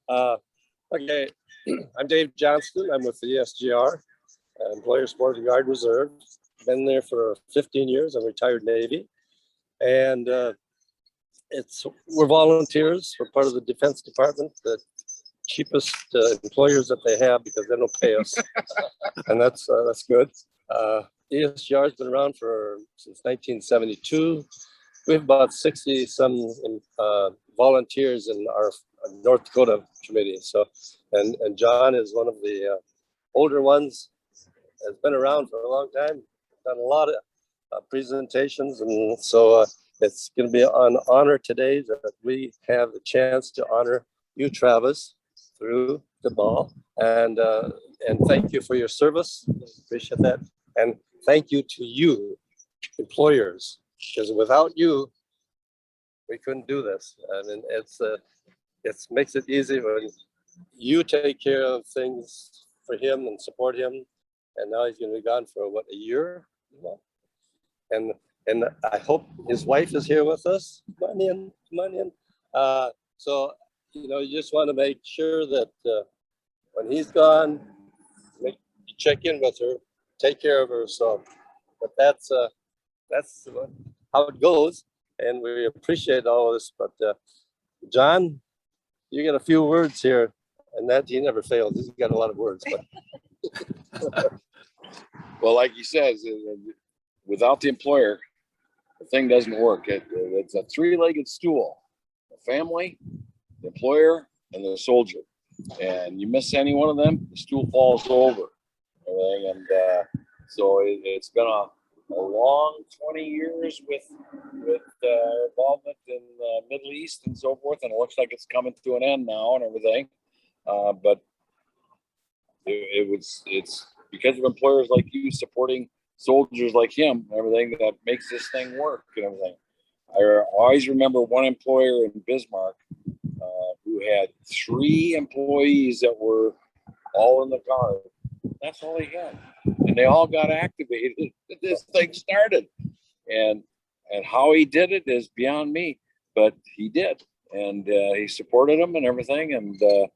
Okay, I'm Dave Johnston. I'm with the ESGR, Employer Sport and Guard Reserve. Been there for 15 years. I'm retired Navy, and we're volunteers. We're part of the Defense Department, the cheapest employers that they have because they don't pay us, and that's good. ESGR has been around since 1972. We have about 60 some volunteers in our North Dakota committee. So, and John is one of the older ones. Has been around for a long time. Done a lot of presentations, and so it's going to be an honor today that we have the chance to honor you, Travis, through Dahal, and thank you for your service. Appreciate that, and thank you to you, employers, because without you, we couldn't do this. And it makes it easy when you take care of things for him and support him. And now he's going to be gone for what, a year? And I hope his wife is here with us. Come on in. So, you just want to make sure that when he's gone, you check in with her, take care of her. So, but that's how it goes. And we appreciate all of this. But John, you got a few words here, and that he never fails. He's got a lot of words. But well, like he says, without the employer, the thing doesn't work. It's a three-legged stool: the family, the employer, and the soldier. And you miss any one of them, the stool falls over. And so it's been a long 20 years with involvement in the Middle East and so forth, and it looks like it's coming to an end now and everything. But it's because of employers like you supporting soldiers like him and everything that makes this thing work and everything. I always remember one employer in Bismarck who had 3 employees that were all in the Guard. That's all he had, and they all got activated. This thing started, and how he did it is beyond me, but he did, and he supported them and everything, and they're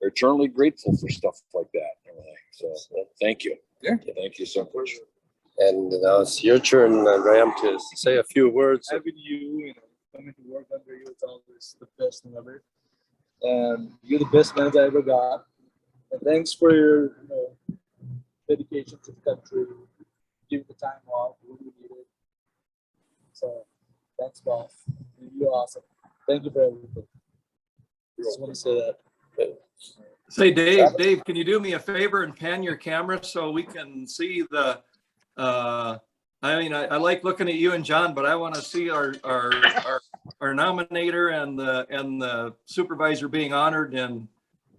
eternally grateful for stuff like that and everything. So thank you. Yeah. Thank you so much. And now it's your turn, Graham, to say a few words. Having you, coming to work under you, it's always the best thing ever. And you're the best man I ever got. And thanks for your dedication to the country, giving the time off when we need it. So thanks, boss. You're awesome. Thank you for everything. Just want to say that. Say, Dave, can you do me a favor and pan your camera so we can see the, I like looking at you and John, but I want to see our nominator and the supervisor being honored. And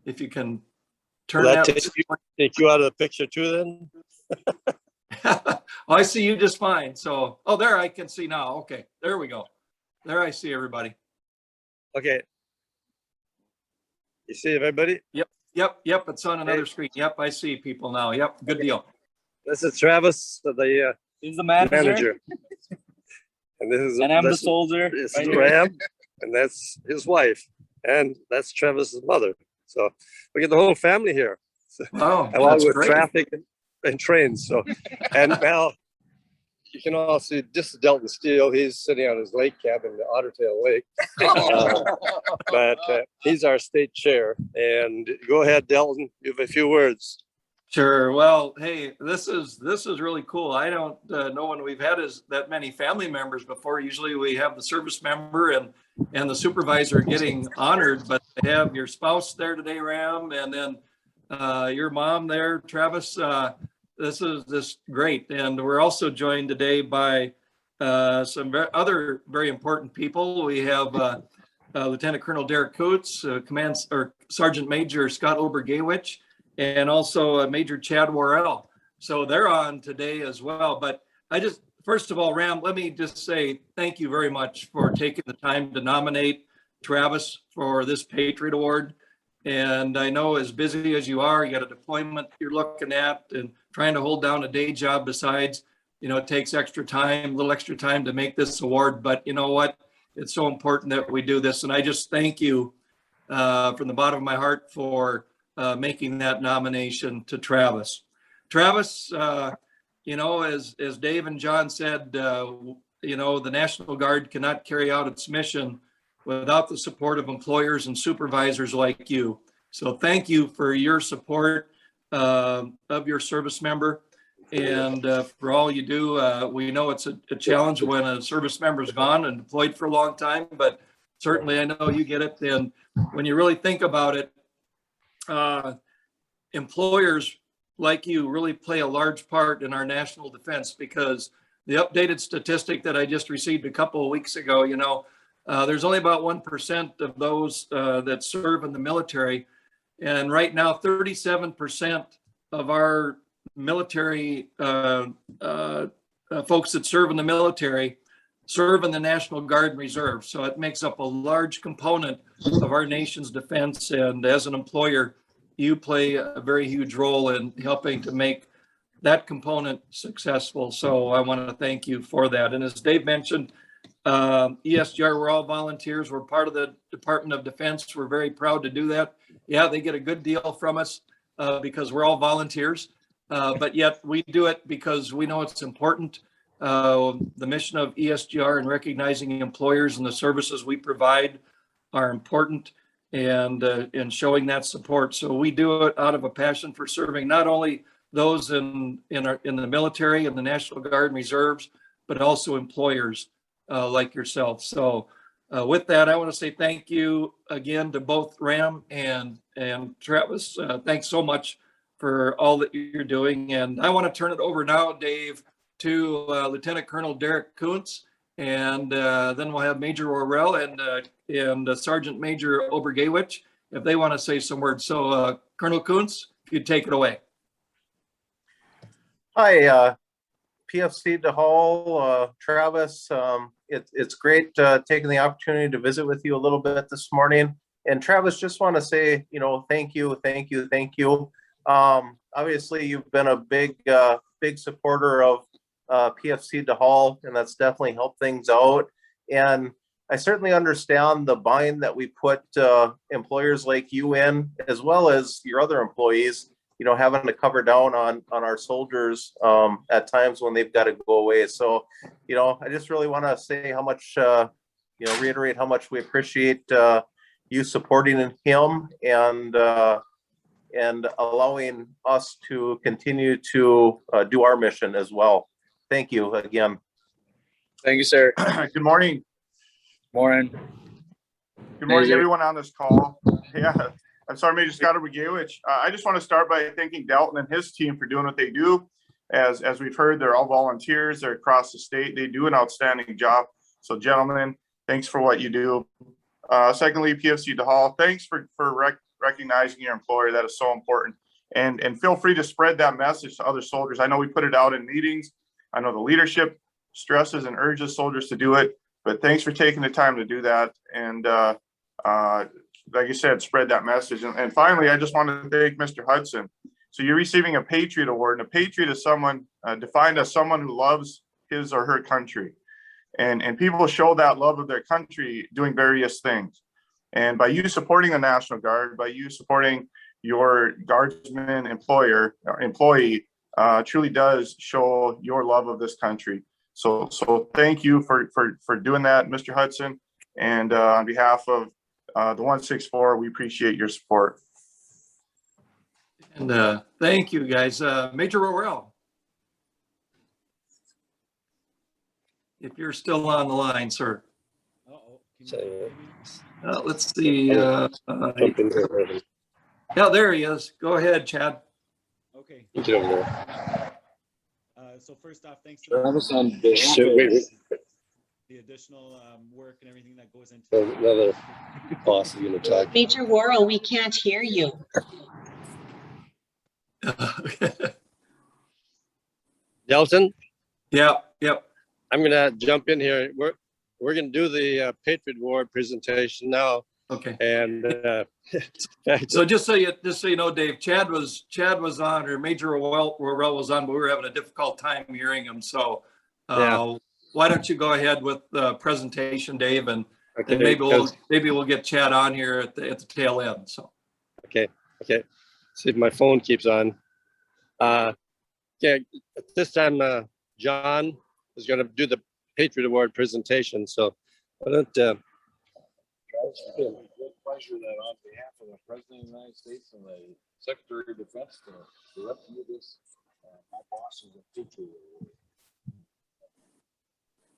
if you can turn that. Take you out of the picture too then? I see you just fine. So, there I can see now. Okay, there we go. There I see everybody. Okay. You see everybody? Yep. It's on another screen. Yep, I see people now. Yep, good deal. This is Travis, he's the manager. And I'm the soldier. This is Graham, and that's his wife, and that's Travis's mother. So we get the whole family here. Wow, along with great. Traffic and trains. So, and now you can all see this is Delton Steele. He's sitting on his lake cabin in the Ottertail Lake. But he's our state chair. And go ahead, Delton. You have a few words. Sure. Well, hey, this is really cool. I don't know when we've had that many family members before. Usually we have the service member and the supervisor getting honored, but to have your spouse there today, Ram, and then your mom there, Travis. This is great. And we're also joined today by some other very important people. We have Lieutenant Colonel Derek Coots, Sergeant Major Scott Obergewich, and also Major Chad Worrell. So they're on today as well. But first of all, Ram, let me just say thank you very much for taking the time to nominate Travis for this Patriot Award. And I know as busy as you are, you got a deployment you're looking at and trying to hold down a day job besides, it takes a little extra time to make this award. But you know what? It's so important that we do this. And I just thank you from the bottom of my heart for making that nomination to Travis. Travis, you know, as Dave and John said, you know, the National Guard cannot carry out its mission without the support of employers and supervisors like you. So thank you for your support of your service member and for all you do. We know it's a challenge when a service member is gone and deployed for a long time, but certainly I know you get it. And when you really think about it, employers like you really play a large part in our national defense, because the updated statistic that I just received a couple of weeks ago, you know, there's only about 1% of those that serve in the military. And right now, 37% of our military folks that serve in the military serve in the National Guard and Reserve. So it makes up a large component of our nation's defense. And as an employer, you play a very huge role in helping to make that component successful. So I want to thank you for that. And as Dave mentioned, ESGR, we're all volunteers. We're part of the Department of Defense. We're very proud to do that. Yeah, they get a good deal from us because we're all volunteers, but yet we do it because we know it's important. The mission of ESGR and recognizing employers and the services we provide are important, and showing that support. So we do it out of a passion for serving not only those in the military and the National Guard and Reserves, but also employers like yourself. So with that, I want to say thank you again to both Ram and Travis. Thanks so much for all that you're doing. And I want to turn it over now, Dave, to Lieutenant Colonel Derek Kuntz, and then we'll have Major Orrell and Sergeant Major Obergewich if they want to say some words. So Colonel Kuntz, if you'd take it away. Hi, PFC Dahal, Travis. It's great taking the opportunity to visit with you a little bit this morning. And Travis, just want to say, you know, thank you. Obviously, you've been a big supporter of PFC Dahal, and that's definitely helped things out. And I certainly understand the bind that we put employers like you in, as well as your other employees, you know, having to cover down on our soldiers at times when they've got to go away. So, you know, I just really want to say how much, you know, reiterate how much we appreciate you supporting him and allowing us to continue to do our mission as well. Thank you again. Thank you, sir. Good morning. Morning. Good morning, Major. everyone on this call. Yeah, I'm sorry, Major Scott Obergewich. I just want to start by thanking Dalton and his team for doing what they do. As we've heard, they're all volunteers. They're across the state. They do an outstanding job. So, gentlemen, thanks for what you do. Secondly, PFC Dahal, thanks for recognizing your employer. That is so important. And feel free to spread that message to other soldiers. I know we put it out in meetings. I know the leadership stresses and urges soldiers to do it, but thanks for taking the time to do that. And like you said, spread that message. And finally, I just want to thank Mr. Hudson. So you're receiving a Patriot Award, and a Patriot is someone defined as someone who loves his or her country. And people show that love of their country doing various things. And by you supporting the National Guard, by you supporting your guardsman employee, truly does show your love of this country. So thank you for doing that, Mr. Hudson. And on behalf of the 164, we appreciate your support. And thank you, guys. Major Orrell, if you're still on the line, sir. Let's see. Yeah, there he is. Go ahead, Chad. Okay. Get over there. So first off, thanks Travis to on the additional work and everything that goes into Another boss is going to talk. Major Worrell, we can't hear you. Delton, Yep. I'm going to jump in here. We're going to do the Patriot Award presentation now. Okay. And So just so you know, Dave, Chad was on, or Major Orrell was on, but we were having a difficult time hearing him. So Yeah. why don't you go ahead with the presentation, Dave, and Okay, And maybe because- we'll get Chad on here at the tail end. So Okay. See if my phone keeps on. Okay, at this time, John is going to do the Patriot Award presentation. So why don't It's been a great pleasure that on behalf of the President of the United States and the Secretary of Defense to rep you this, my boss is a Patriot Award.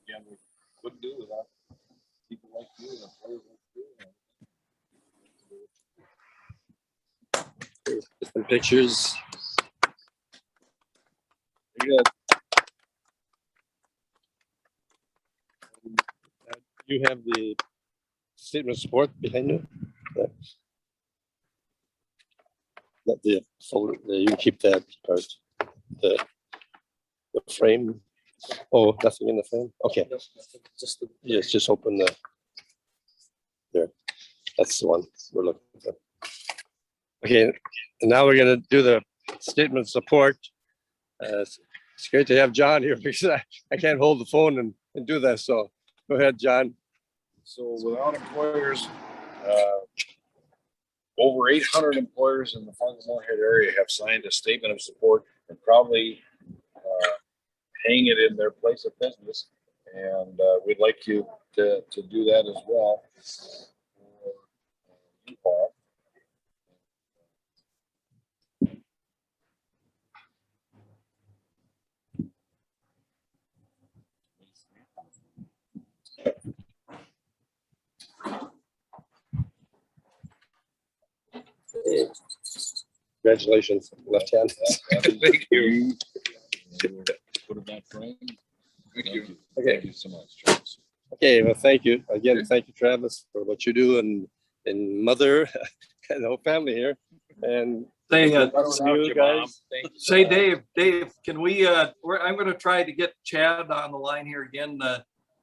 Again, we couldn't do without people like you and players like you. get some pictures. Good. You have the statement of support behind you. Not the folder. You can keep that part. The frame. Oh, nothing in the frame. Okay. Yes, just open the. There. That's the one we're looking for. Okay, and now we're going to do the statement of support. It's great to have John here because I can't hold the phone and do that. So go ahead, John. So without employers, over 800 employers in the Fargo-Moorhead area have signed a statement of support and probably hang it in their place of business. And we'd like you to do that as well. UHAUL. Congratulations, left hand. Thank you. Put it in that frame. Thank you. Okay. Thank you so much, Travis. Okay, well, thank you again. Thank you, Travis, for what you do and mother and the whole family here. And say, you guys. say, Dave, can we? I'm going to try to get Chad on the line here again.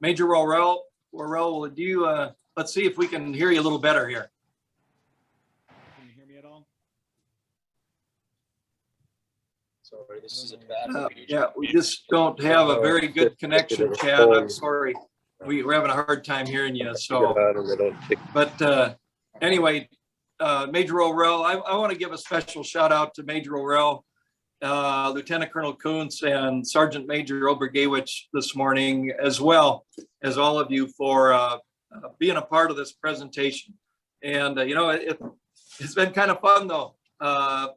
Major Worrell, would you? Let's see if we can hear you a little better here. Can you hear me at all? Sorry, this is a bad. Yeah, we just don't have a very good connection, Chad. I'm sorry. We're having a hard time hearing you. So, but anyway, Major O'Rell, I want to give a special shout out to Major O'Rell, Lieutenant Colonel Kuntz, and Sergeant Major Obergewich this morning, as well as all of you for being a part of this presentation. And you know, it's been kind of fun though,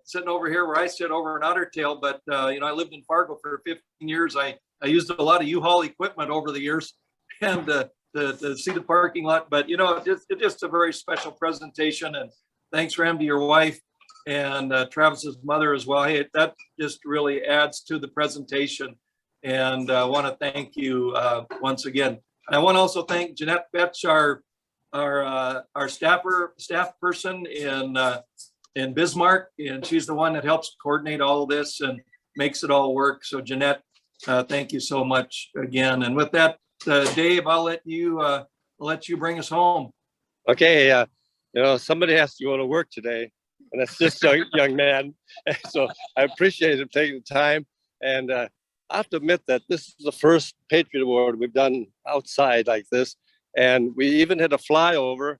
sitting over here where I sit over in Otter Tail. But you know, I lived in Fargo for 15 years. I used a lot of UHAUL equipment over the years, and to see the parking lot. But you know, it's just a very special presentation. And thanks, Ram, to your wife and Travis's mother as well. Hey, that just really adds to the presentation. And I want to thank you once again. And I want to also thank Jeanette Betch, our staff person in Bismarck, and she's the one that helps coordinate all of this and makes it all work. So Jeanette, thank you so much again. And with that, Dave, I'll let you bring us home. Okay, you know, somebody has to go to work today, and that's this young man. So I appreciate him taking the time. And I have to admit that this is the first Patriot Award we've done outside like this. And we even had a flyover,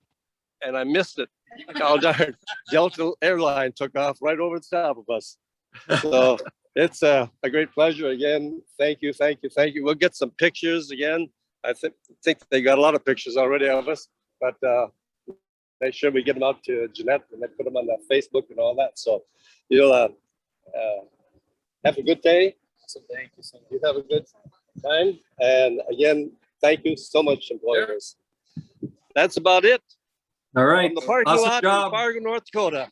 and I missed it. Oh, darn. Delta Airline took off right over the top of us. So it's a great pleasure again. Thank you. We'll get some pictures again. I think they got a lot of pictures already of us, but make sure we get them out to Jeanette and then put them on the Facebook and all that. So you'll have a good day. So thank you so much. You have a good time. And again, thank you so much, employers. That's about it. All right. From the parking Awesome lot job. in Fargo, North Dakota.